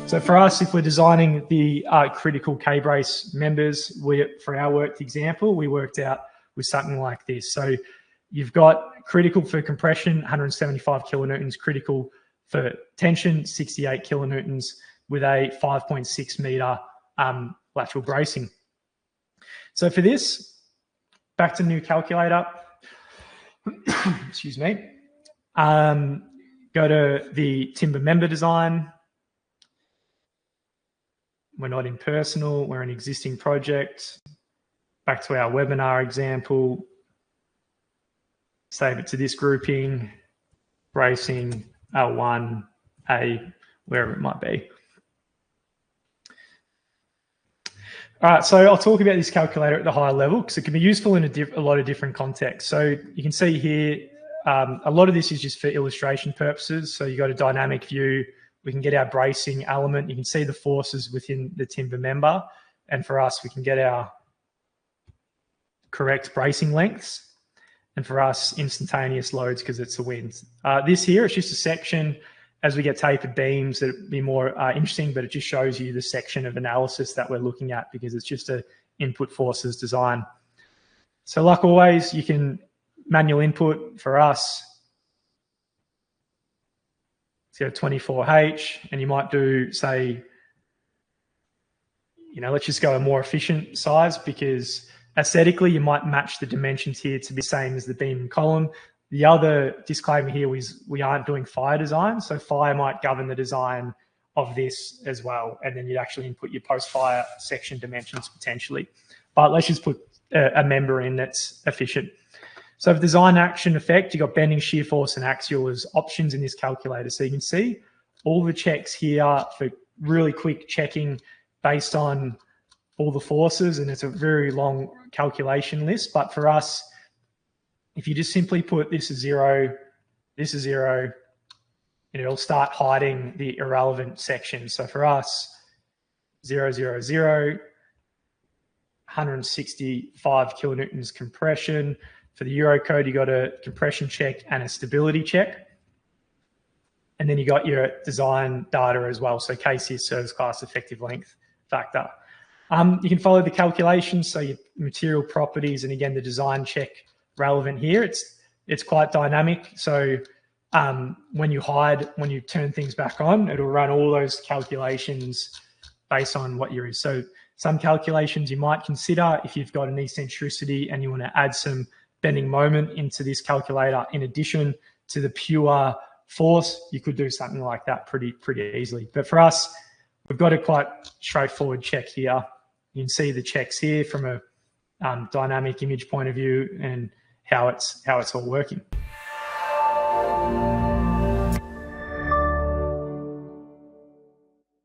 So for us, if we're designing the critical K-brace members, for our worked example, we worked out with something like this. So you've got critical for compression, 175 kilonewtons, critical for tension, 68 kilonewtons, with a 5.6 meter lateral bracing. So for this, back to new calculator, excuse me, go to the timber member design. We're not in personal, we're an existing project. Back to our webinar example, save it to this grouping, bracing, L1, A, wherever it might be. All right, so I'll talk about this calculator at the higher level because it can be useful in a lot of different contexts. So you can see here, a lot of this is just for illustration purposes. So you've got a dynamic view. We can get our bracing element. You can see the forces within the timber member. And for us, we can get our correct bracing lengths. And for us, instantaneous loads because it's a wind. This here, it's just a section. As we get tapered beams, that'd be more interesting, but it just shows you the section of analysis that we're looking at because it's just a input forces design. So like always, you can manual input for us. So 24H, and you might do, say, let's just go a more efficient size because aesthetically you might match the dimensions here to be the same as the beam and column. The other disclaimer here is we aren't doing fire design, so fire might govern the design of this as well, and then you'd actually input your post-fire section dimensions potentially. But let's just put a member in that's efficient. So for design action effect, you've got bending, shear force, and axial as options in this calculator. So you can see all the checks here for really quick checking based on all the forces, and it's a very long calculation list. But for us, if you just simply put this is 0, this is 0, and it'll start hiding the irrelevant sections. So for us, 0, 0, 0, 165 kilonewtons compression. For the Eurocode, you got a compression check and a stability check. And then you got your design data as well. So KC service class effective length factor. You can follow the calculations, so your material properties, and again, the design check relevant here. It's quite dynamic. So when you turn things back on, it'll run all those calculations based on what you're in. So some calculations you might consider if you've got an eccentricity and you want to add some bending moment into this calculator in addition to the pure force, you could do something like that pretty easily. But for us, we've got a quite straightforward check here. You can see the checks here from a dynamic image point of view and how it's all working.